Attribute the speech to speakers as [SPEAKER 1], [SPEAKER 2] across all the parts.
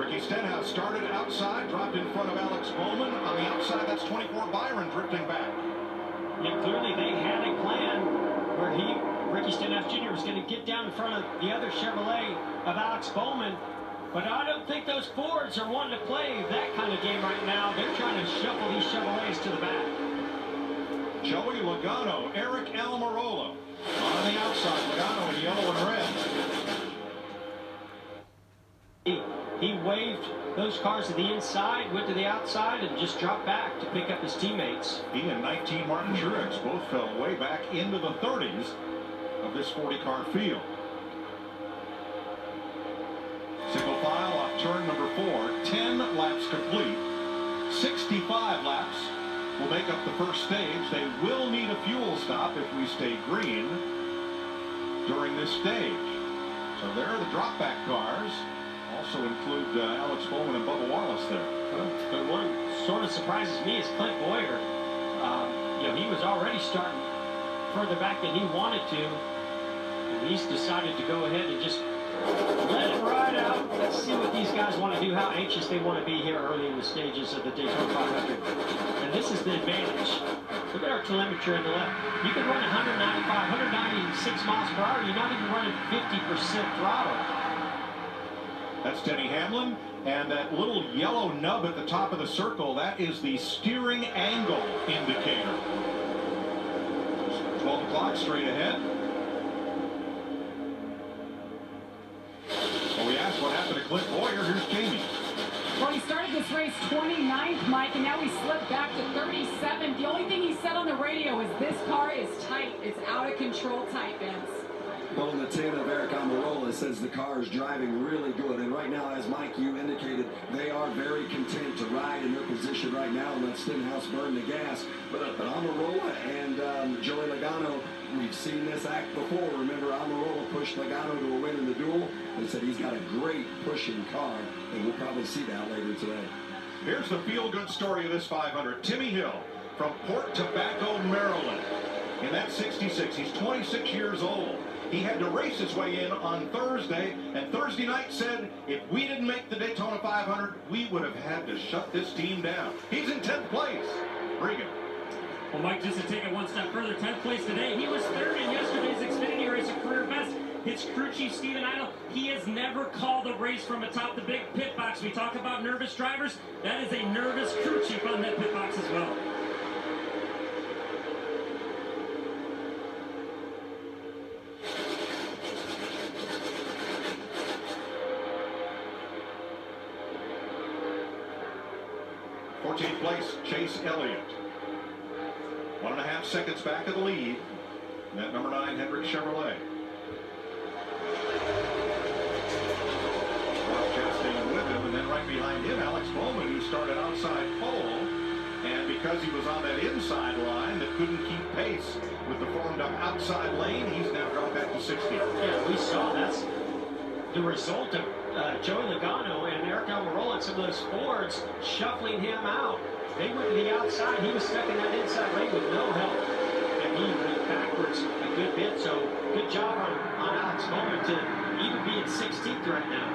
[SPEAKER 1] Ricky Stenhouse started outside, dropped in front of Alex Bowman. On the outside, that's 24 Byron drifting back.
[SPEAKER 2] Yeah, clearly they had a plan where Ricky Stenhouse Jr. was going to get down in front of the other Chevrolet of Alex Bowman. But I don't think those Fords are wanting to play that kind of game right now. They're trying to shuffle these Chevrolets to the back.
[SPEAKER 1] Joey Logano, Eric Almirola. On the outside, Logano in yellow and
[SPEAKER 2] red. He waved those cars to the inside, went to the outside, and just dropped back to pick up his teammates.
[SPEAKER 1] He and 19 Martin Truex both fell way back into the 30s of this 40-car field. Single file off turn number 4, 10 laps complete. 65 laps will make up the first stage. They will need a fuel stop if we stay green during this stage. So there are the drop back cars. Also include Alex Bowman and Bubba Wallace there.
[SPEAKER 2] But one sort of surprises me is Clint Boyer. He was already starting further back than he wanted to. And he's decided to go ahead and just let it ride out. Let's see what these guys want to do, how anxious they want to be here early in the stages of the Daytona 500. And this is the advantage. Look at our telemetry on the left. You can run 195, 196 miles per hour. You're not even running 50% throttle.
[SPEAKER 1] That's Denny Hamlin, and that little yellow nub at the top of the circle, that is the steering angle indicator. 12 o'clock straight ahead. Well, we asked what happened to Clint Boyer. Here's Jamie.
[SPEAKER 3] Well, he started this race 29th, Mike, and now he slipped back to 37th. The only thing he said on the radio is this car is tight. It's out of control tight, Vince.
[SPEAKER 4] Well, in the team of Eric Almirola says the car is driving really good. And right now, as Mike, you indicated, they are very content to ride in their position right now and let Stenhouse burn the gas. But Almirola and Joey Logano, we've seen this act before. Remember, Almirola pushed Logano to a win in the duel. They said he's got a great pushing car, and we'll probably see that later today.
[SPEAKER 1] Here's the feel-good story of this 500. Timmy Hill from Port Tobacco, Maryland. In that 66, he's 26 years old. He had to race his way in on Thursday, and Thursday night said, if we didn't make the Daytona 500, we would have had to shut this team down. He's in 10th place. Regan.
[SPEAKER 5] Well, Mike, just to take it one step further, 10th place today. He was third in yesterday's Xfinity race, a career best. His crew chief, Stephen Idle, he has never called a race from atop the big pit box. We talk about nervous drivers. That is a nervous crew chief on that pit box as well.
[SPEAKER 1] Place, Chase Elliott. 1.5 seconds back of the lead. That number 9 Hendrick Chevrolet. Ross Chastain with him, and then right behind him, Alex Bowman, who started outside pole. And because he was on that inside line that couldn't keep pace with the formed up outside lane, he's now dropped back to 60.
[SPEAKER 2] Yeah, we saw that's the result of Joey Logano and Eric Almirola and some of those Fords shuffling him out. They went to the outside. He was stuck in that inside lane with no help. And he went backwards a good bit. So good job on Alex Bowman to even be in 16th right now.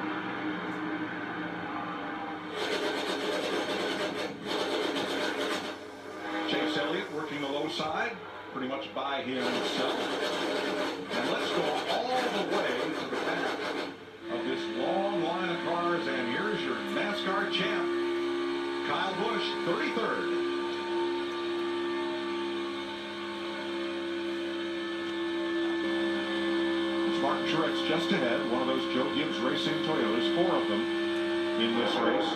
[SPEAKER 1] Chase Elliott working the low side, pretty much by himself. And let's go all the way to the back of this long line of cars, and here's your NASCAR champ, Kyle Busch, 33rd. It's Martin Truex just ahead, one of those Joe Gibbs Racing Toyotas, 4 of them in this race,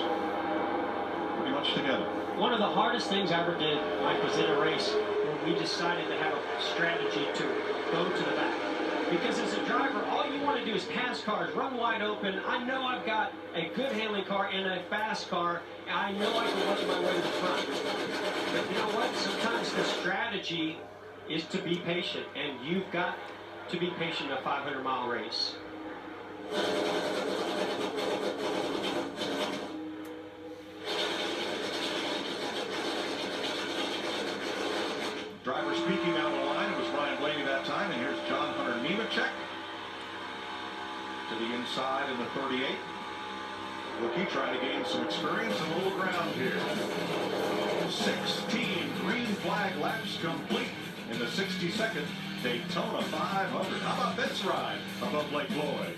[SPEAKER 1] pretty much together.
[SPEAKER 2] One of the hardest things I ever did, Mike, was in a race where we decided to have a strategy to go to the back. Because as a driver, all you want to do is pass cars, run wide open. I know I've got a good handling car and a fast car. I know I can work my way to the front. But you know what? Sometimes the strategy is to be patient, and you've got to be patient in a 500-mile race.
[SPEAKER 1] Drivers peeking out of the line. It was Ryan Blaney that time, and here's John Hunter Nemechek to the inside in the 38. Rookie trying to gain some experience and a little ground here. 16 green flag laps complete in the 62nd Daytona 500. How about this ride above Lake Lloyd?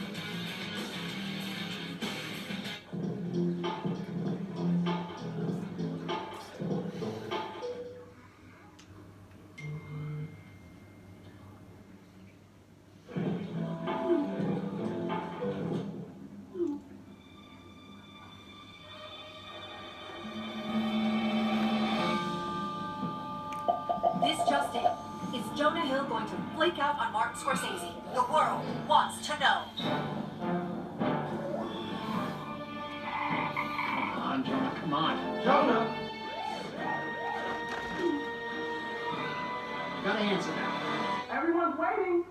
[SPEAKER 6] This just in. Is Jonah Hill going to flake out on Martin Scorsese? The world wants to know.
[SPEAKER 2] Come on, Jonah, come on.
[SPEAKER 7] Jonah!
[SPEAKER 2] Gotta answer that.
[SPEAKER 7] Everyone's waiting.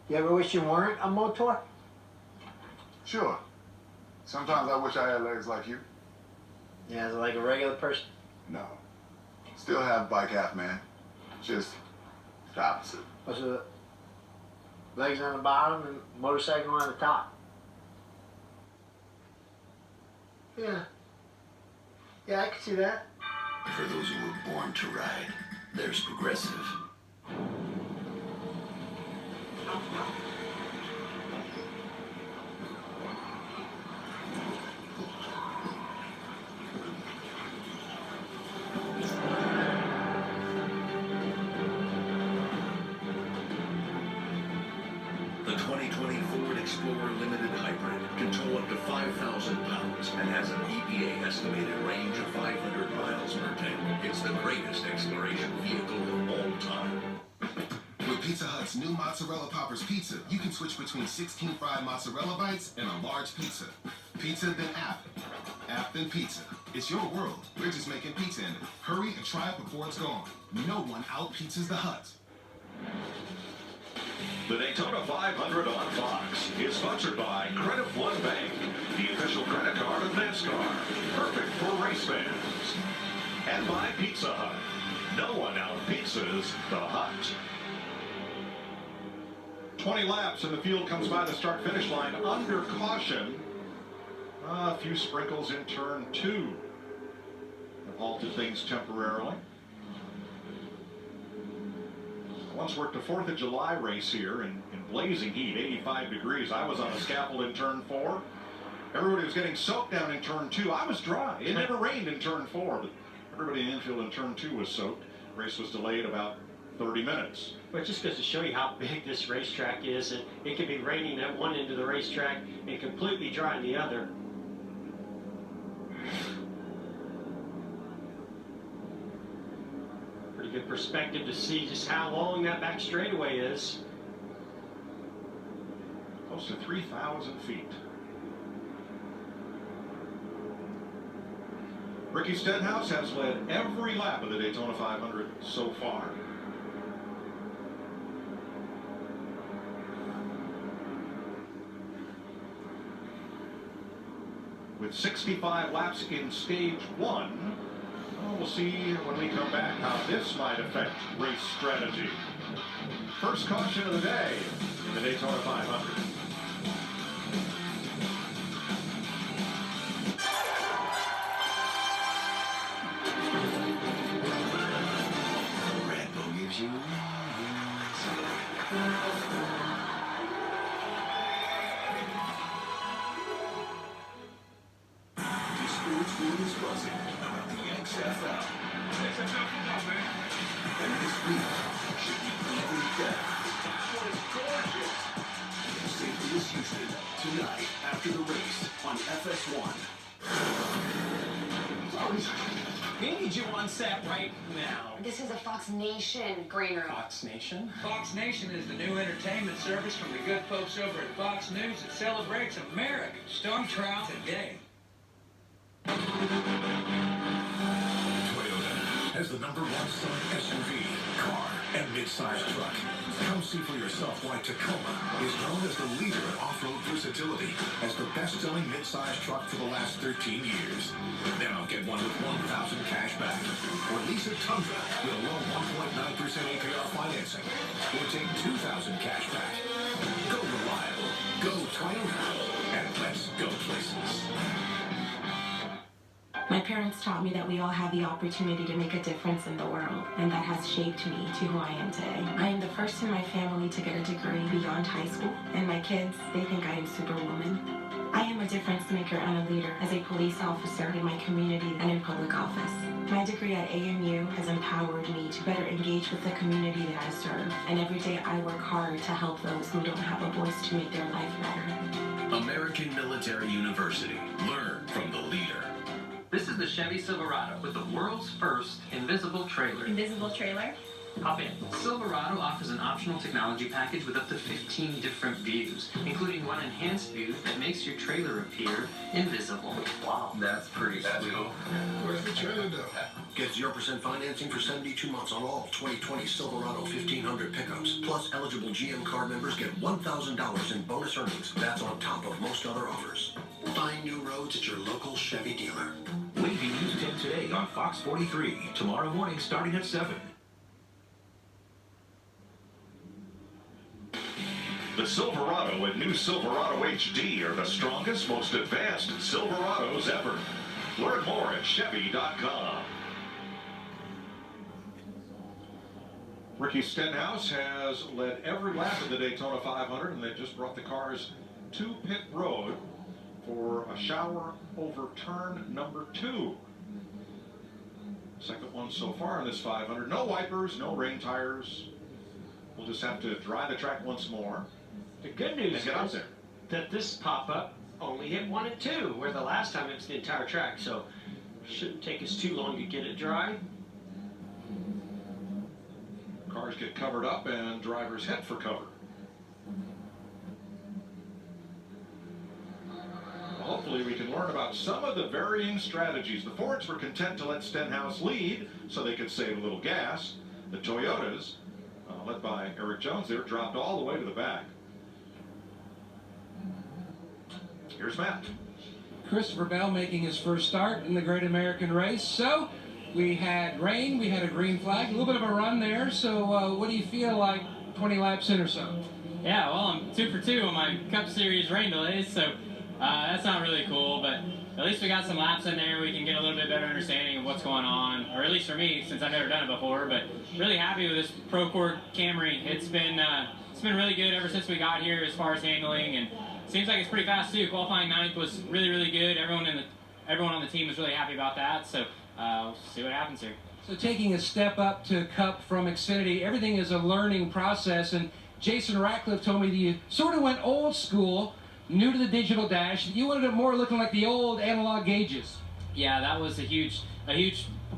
[SPEAKER 8] You ever wish you weren't a motor?
[SPEAKER 9] Sure. Sometimes I wish I had legs like you.
[SPEAKER 8] Yeah, like a regular person.
[SPEAKER 9] No. Still have bike half man. Just the opposite.
[SPEAKER 8] What's the legs on the bottom and motorcycle on the top? Yeah. Yeah, I can see that.
[SPEAKER 10] For those who were born to ride, there's Progressive. The 2020 Ford Explorer Limited Hybrid can tow up to 5,000 pounds and has an EPA estimated range of 500 miles per tank. It's the greatest exploration vehicle of all time.
[SPEAKER 11] With Pizza Hut's new Mozzarella Poppers pizza, you can switch between 16 fried mozzarella bites and a large pizza. Pizza then app. App then pizza. It's your world. We're just making pizza in it. Hurry and try it before it's gone. No one out-pizzas the Hut.
[SPEAKER 1] The Daytona 500 on Fox is sponsored by Credit One Bank, the official credit card of NASCAR. Perfect for race fans. And by Pizza Hut. No one out-pizzas the Hut. 20 laps and the field comes by the start-finish line under caution. A few sprinkles in turn 2 have halted things temporarily. Once worked a 4th of July race here in blazing heat, 85 degrees. I was on a scaffold in turn 4. Everybody was getting soaked down in turn 2. I was dry. It never rained in turn 4, but everybody in the infield in turn 2 was soaked. Race was delayed about 30 minutes.
[SPEAKER 2] But it just goes to show you how big this racetrack is, and it can be raining at one end of the racetrack and completely dry on the other. Pretty good perspective to see just how long that back straightaway is.
[SPEAKER 1] Close to 3,000 feet. Ricky Stenhouse has led every lap of the Daytona 500 so far. With 65 laps in stage 1, we'll see when we come back how this might affect race strategy. First caution of the day in the Daytona 500.
[SPEAKER 10] Red Bull gives you the sports world is buzzing about the XFL. XFL football, man. And this week should be even better. What is gorgeous? St. Louis, Houston, tonight after the race on FS1.
[SPEAKER 12] We need you on set right now.
[SPEAKER 6] This is a Fox Nation green room.
[SPEAKER 12] Fox Nation?
[SPEAKER 13] Fox Nation is the new entertainment service from the good folks over at Fox News that celebrates American storm trial today.
[SPEAKER 10] Toyota has the #1 selling SUV, car, and mid-size truck. Come see for yourself why Tacoma is known as the leader in off-road versatility as the best-selling mid-size truck for the last 13 years. Now get one with $1,000 cash back. Or lease a Tundra with a low 1.9% APR financing. Or take $2,000 cash back. Go reliable. Go Toyota. And let's go places.
[SPEAKER 7] My parents taught me that we all have the opportunity to make a difference in the world, and that has shaped me to who I am today. I am the first in my family to get a degree beyond high school, and my kids, they think I am Superwoman. I am a difference maker and a leader as a police officer in my community and in public office. My degree at AMU has empowered me to better engage with the community that I serve, and every day I work hard to help those who don't have a voice to make their life better.
[SPEAKER 10] American Military University. Learn from the leader.
[SPEAKER 14] This is the Chevy Silverado with the world's first invisible trailer.
[SPEAKER 15] Invisible trailer?
[SPEAKER 14] Hop in. Silverado offers an optional technology package with up to 15 different views, including one enhanced view that makes your trailer appear invisible. Wow, that's pretty sweet. Cool.
[SPEAKER 10] Where's the trailer though?
[SPEAKER 16] Get 0% financing for 72 months on all 2020 Silverado 1500 pickups. Plus, eligible GM card members get $1,000 in bonus earnings. That's on top of most other offers. Find new roads at your local Chevy dealer.
[SPEAKER 10] Wavy News 10 today on Fox 43. Tomorrow morning starting at 7.
[SPEAKER 1] The Silverado and new Silverado HD are the strongest, most advanced Silverados ever. Learn more at Chevy.com. Ricky Stenhouse has led every lap of the Daytona 500, and they just brought the cars to pit road for a shower over turn number 2. Second one so far in this 500. No wipers, no rain tires. We'll just have to dry the track once more.
[SPEAKER 2] The good news
[SPEAKER 1] get out
[SPEAKER 2] is
[SPEAKER 1] there.
[SPEAKER 2] that this pop-up only hit 1 and 2, where the last time it was the entire track, so shouldn't take us too long to get it dry.
[SPEAKER 1] Cars get covered up and drivers head for cover. Hopefully we can learn about some of the varying strategies. The Fords were content to let Stenhouse lead so they could save a little gas. The Toyotas, led by Eric Jones there, dropped all the way to the back. Here's Matt.
[SPEAKER 17] Christopher Bell making his first start in the Great American Race. So we had rain, we had a green flag, a little bit of a run there. So what do you feel like 20 laps in or so?
[SPEAKER 18] Yeah, well, I'm 2 for 2 on my Cup Series rain delays, so that's not really cool, but at least we got some laps in there. We can get a little bit better understanding of what's going on, or at least for me, since I've never done it before. But really happy with this Procord Camry. It's been really good ever since we got here as far as handling, and seems like it's pretty fast too. Qualifying 9th was really, really good. Everyone on the team was really happy about that. So we'll see what happens here.
[SPEAKER 17] So taking a step up to Cup from Xfinity, everything is a learning process. And Jason Ratcliffe told me that you sort of went old school, new to the digital dash. You wanted it more looking like the old analog gauges.
[SPEAKER 18] Yeah, that was a huge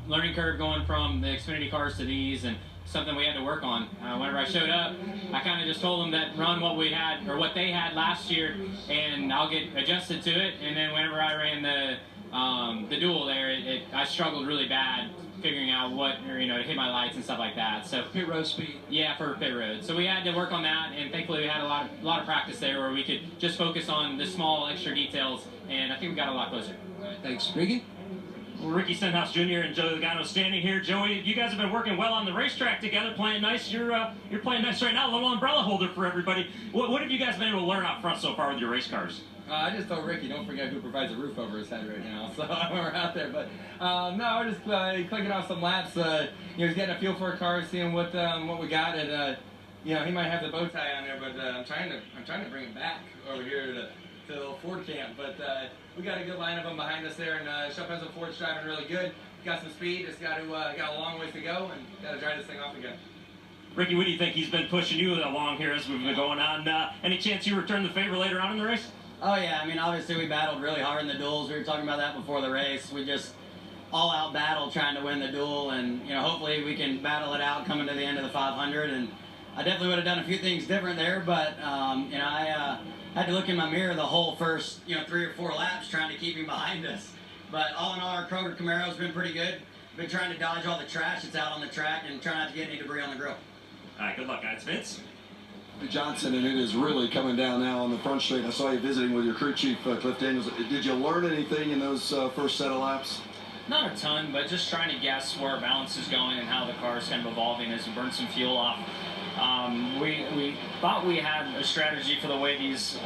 [SPEAKER 18] learning curve going from the Xfinity cars to these, and something we had to work on. Whenever I showed up, I kind of just told them that run what we had, or what they had last year, and I'll get adjusted to it. And then whenever I ran the duel there, I struggled really bad figuring out to hit my lights and stuff like that. So
[SPEAKER 17] pit road speed.
[SPEAKER 18] Yeah, for pit road. So we had to work on that, and thankfully we had a lot of practice there where we could just focus on the small extra details, and I think we got a lot closer.
[SPEAKER 17] All right, thanks, Ricky.
[SPEAKER 5] Well, Ricky Stenhouse Jr. and Joey Logano standing here. Joey, you guys have been working well on the racetrack together, playing nice. You're playing nice right now. A little umbrella holder for everybody. What have you guys been able to learn out front so far with your race cars?
[SPEAKER 19] I just told Ricky, don't forget who provides a roof over his head right now. So we're out there, but no, we're just clicking off some laps. He's getting a feel for a car, seeing what we got. And he might have the bow tie on there, but I'm trying to bring it back over here to the little Ford camp. But we got a good line of them behind us there, and Chapenzo Ford's driving really good. Got some speed. Just got a long ways to go, and got to dry this thing off again.
[SPEAKER 5] Ricky, what do you think? He's been pushing you along here as we've been going on. Any chance you return the favor later on in the race?
[SPEAKER 20] Oh yeah, I mean obviously we battled really hard in the duels. We were talking about that before the race. We just all out battle trying to win the duel, and hopefully we can battle it out coming to the end of the 500. And I definitely would have done a few things different there, but I had to look in my mirror the whole first 3 or 4 laps trying to keep him behind us. But all in all, our Kroger Camaro's been pretty good. Been trying to dodge all the trash that's out on the track and try not to get any debris on the grill.
[SPEAKER 5] All right, good luck, guys. Vince?
[SPEAKER 4] Johnson, and it is really coming down now on the front straight. I saw you visiting with your crew chief, Cliff Daniels. Did you learn anything in those first set of laps?
[SPEAKER 18] Not a ton, but just trying to guess where balance is going and how the car is kind of evolving as we burn some fuel off. We thought we had a strategy for the way these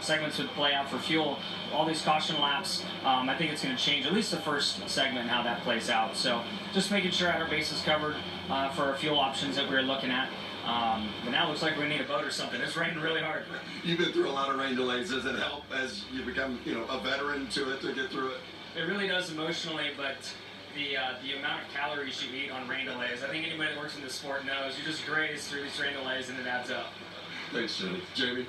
[SPEAKER 18] segments would play out for fuel. All these caution laps, I think it's going to change at least the first segment and how that plays out. So just making sure our base is covered for our fuel options that we were looking at. But now it looks like we need a boat or something. It's raining really hard.
[SPEAKER 4] You've been through a lot of rain delays. Does it help as you become, a veteran to it to get through it?
[SPEAKER 18] It really does emotionally, but the amount of calories you eat on rain delays, I think anybody that works in this sport knows, you just graze through these rain delays and it adds up.
[SPEAKER 4] Thanks, Jimmy. Jamie?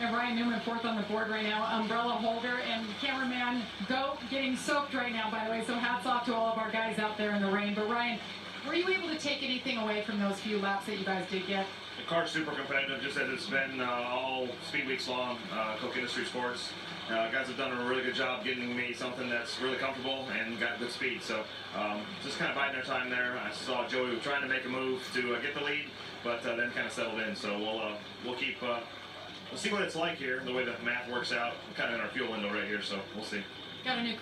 [SPEAKER 3] And Ryan Newman, fourth on the board right now. Umbrella holder and cameraman Goat getting soaked right now, by the way. So hats off to all of our guys out there in the rain. But Ryan, were you able to take anything away from those few laps that you guys did get?
[SPEAKER 15] The car's super competitive, just as it's been all speed weeks long, Coke Industry Sports. Guys have done a really good job getting me something that's really comfortable and got good speed. So just kind of biding their time there. I saw Joey trying to make a move to get the lead, but then kind of settled in. So we'll keep we'll see what it's like here, the way the math works out. We're kind of in our fuel window right here, so we'll see.
[SPEAKER 3] Got a new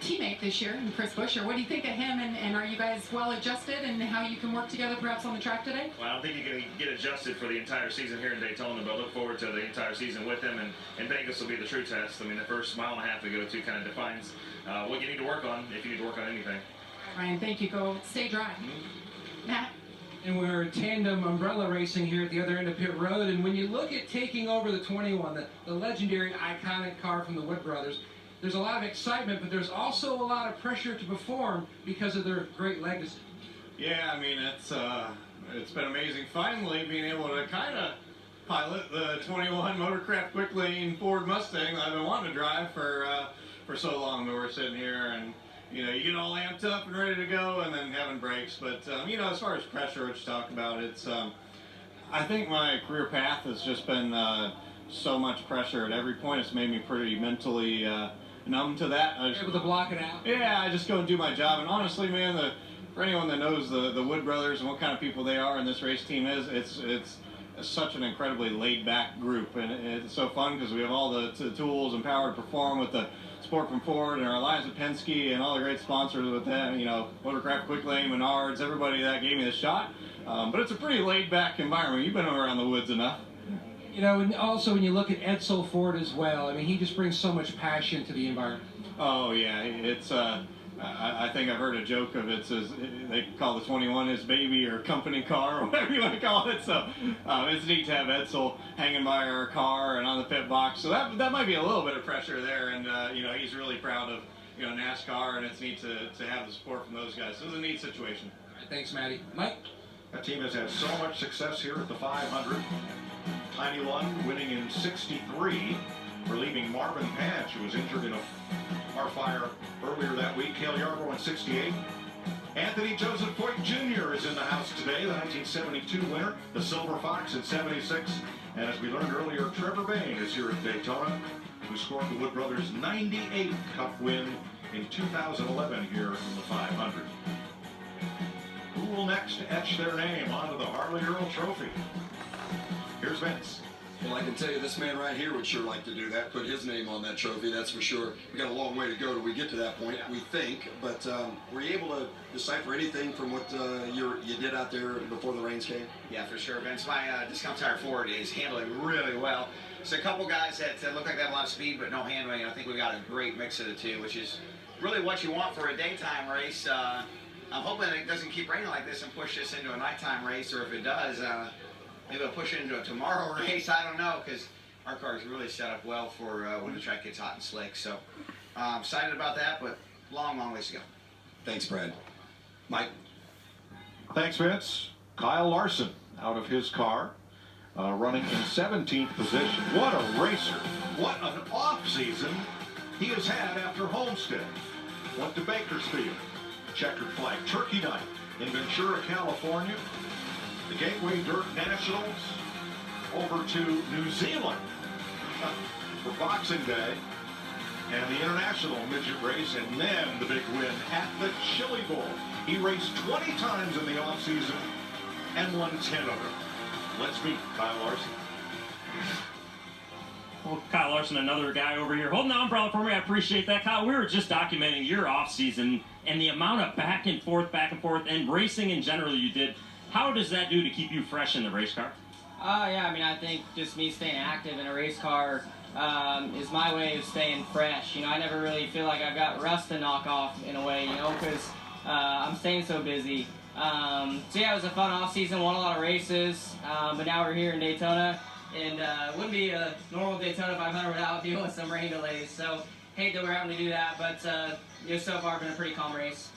[SPEAKER 3] teammate this year, Chris Buescher. What do you think of him, and are you guys well adjusted, and how you can work together perhaps on the track today?
[SPEAKER 15] Well, I don't think you can get adjusted for the entire season here in Daytona, but I look forward to the entire season with him, and Vegas will be the true test. I mean, the first mile and a half we go to kind of defines what you need to work on, if you need to work on anything.
[SPEAKER 3] Ryan, thank you. Go stay dry. Matt?
[SPEAKER 17] And we're tandem umbrella racing here at the other end of pit road, and when you look at taking over the 21, the legendary, iconic car from the Wood Brothers, there's a lot of excitement, but there's also a lot of pressure to perform because of their great legacy.
[SPEAKER 1] Yeah, I mean, it's been amazing finally being able to kind of pilot the 21 Motorcraft Quick Lane Ford Mustang that I've been wanting to drive for so long. But we're sitting here and, you get all amped up and ready to go and then having breaks. But, as far as pressure, which you talk about, I think my career path has just been so much pressure at every point. It's made me pretty mentally numb to that.
[SPEAKER 17] Able to block it out?
[SPEAKER 1] Yeah, I just go and do my job. And honestly, man, for anyone that knows the Wood Brothers and what kind of people they are and this race team is, it's such an incredibly laid-back group. And it's so fun because we have all the tools and power to perform with the Sport from Ford and our alliance with Penske and all the great sponsors with them, Motorcraft Quick Lane, Menards, everybody that gave me the shot. But it's a pretty laid-back environment. You've been around the woods enough.
[SPEAKER 17] And also when you look at Edsel Ford as well, I mean, he just brings so much passion to the environment.
[SPEAKER 1] Oh, yeah. It's, I think I've heard a joke of they call the 21 his baby or company car or whatever you want to call it. So it's neat to have Edsel hanging by our car and on the pit box. So that might be a little bit of pressure there. And, he's really proud of, NASCAR, and it's neat to have the support from those guys. So it's a neat situation.
[SPEAKER 17] All right, thanks, Matty. Mike?
[SPEAKER 1] That team has had so much success here at the 500. Tiny One winning in '63, relieving Marvin Patch, who was injured in a car fire earlier that week. Cale Yarborough in '68. Anthony Joseph Coit Jr. is in the house today, the 1972 winner, the Silver Fox in '76. And as we learned earlier, Trevor Bayne is here at Daytona, who scored the Wood Brothers' 98th Cup win in 2011 here in the 500. Who will next etch their name onto the Harley Earl Trophy? Here's Vince.
[SPEAKER 4] Well, I can tell you this man right here would sure like to do that, put his name on that trophy, that's for sure. We got a long way to go till we get to that point, we think. But were you able to decipher anything from what you did out there before the rains came?
[SPEAKER 21] Yeah, for sure, Vince. My discount tire Ford is handling really well. So a couple guys that look like they have a lot of speed but no handling. I think we got a great mix of the two, which is really what you want for a daytime race. I'm hoping it doesn't keep raining like this and push this into a nighttime race, or if it does, maybe it'll push it into a tomorrow race. I don't know, because our car is really set up well for when the track gets hot and slick. So I'm excited about that, but long ways to go.
[SPEAKER 4] Thanks, Brad. Mike?
[SPEAKER 1] Thanks, Vince. Kyle Larson out of his car, running in 17th position. What a racer. What an off-season he has had after Homestead. Went to Bakersfield. Checkered flag Turkey Night in Ventura, California. The Gateway Dirt Nationals over to New Zealand for Boxing Day and the International Midget Race, and then the big win at the Chili Bowl. He raced 20 times in the offseason and won 10 of them. Let's meet Kyle Larson.
[SPEAKER 5] Well, Kyle Larson, another guy over here holding the umbrella for me. I appreciate that, Kyle. We were just documenting your off season and the amount of back and forth, and racing in general you did. How does that do to keep you fresh in the race car?
[SPEAKER 9] Yeah, I mean, I think just me staying active in a race car is my way of staying fresh. You know, I never really feel like I've got rust to knock off in a way, you know, because I'm staying so busy. So yeah, it was a fun off season, won a lot of races, but now we're here in Daytona, and it wouldn't be a normal Daytona 500 without dealing with some rain delays. So hate that we're having to do that, but you know, so far it's been a pretty calm race.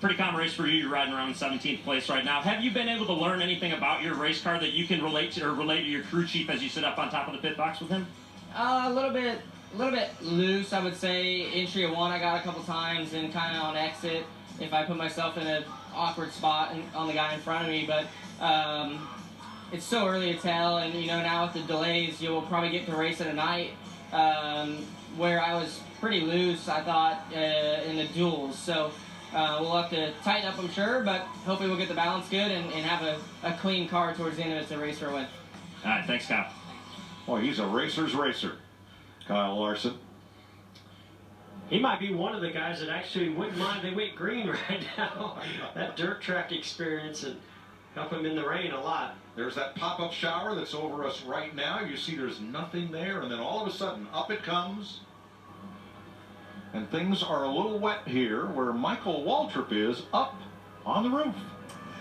[SPEAKER 5] Pretty common race for you. You're riding around in 17th place right now. Have you been able to learn anything about your race car that you can relate to your crew chief as you sit up on top of the pit box with him?
[SPEAKER 9] A little bit loose, I would say. Entry of one I got a couple times, and kind of on exit if I put myself in an awkward spot on the guy in front of me. But it's so early to tell, and you know, now with the delays, you'll probably get to race at a night where I was pretty loose, I thought, in the duels. So we'll have to tighten up, I'm sure, but hopefully we'll get the balance good and have a clean car towards the end of it to race for a win.
[SPEAKER 5] All right, thanks, Kyle.
[SPEAKER 1] Boy, he's a racer's racer, Kyle Larson.
[SPEAKER 2] He might be one of the guys that actually wouldn't mind they went green right now. That dirt track experience and help him in the rain a lot.
[SPEAKER 1] There's that pop-up shower that's over us right now. You see there's nothing there, and then all of a sudden, up it comes. And things are a little wet here where Michael Waltrip is up on the roof.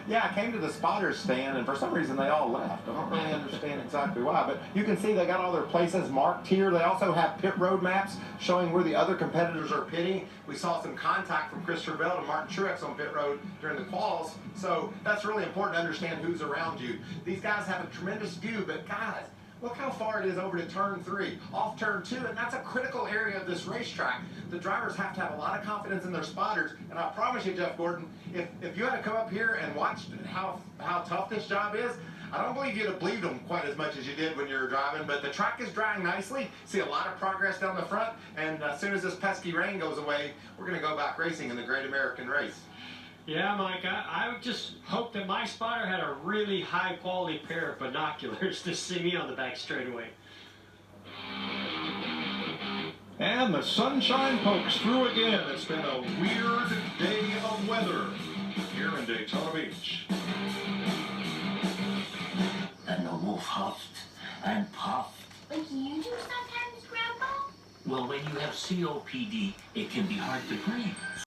[SPEAKER 22] Yeah, I came to the spotters stand, and for some reason they all left. I don't really understand exactly why, but you can see they got all their places marked here. They also have pit road maps showing where the other competitors are pitting. We saw some contact from Chris Tervell and Martin Truex on pit road during the quals, so that's really important to understand who's around you. These guys have a tremendous view, but guys, look how far it is over to turn 3, off turn 2, and that's a critical area of this racetrack. The drivers have to have a lot of confidence in their spotters, and I promise you, Jeff Gordon, if you had to come up here and watch how tough this job is, I don't believe you'd have believed them quite as much as you did when you were driving, but the track is drying nicely. See a lot of progress down the front, and as soon as this pesky rain goes away, we're going to go back racing in the Great American Race.
[SPEAKER 2] Yeah, Mike, I would just hope that my spotter had a really high-quality pair of binoculars to see me on the back straightaway.
[SPEAKER 1] And the sunshine pokes through again. It's been a weird day of weather here in Daytona Beach.
[SPEAKER 10] And the wolf huffed and puffed.
[SPEAKER 6] Like you do sometimes, Grandpa?
[SPEAKER 10] Well, when you have COPD, it can be hard to breathe.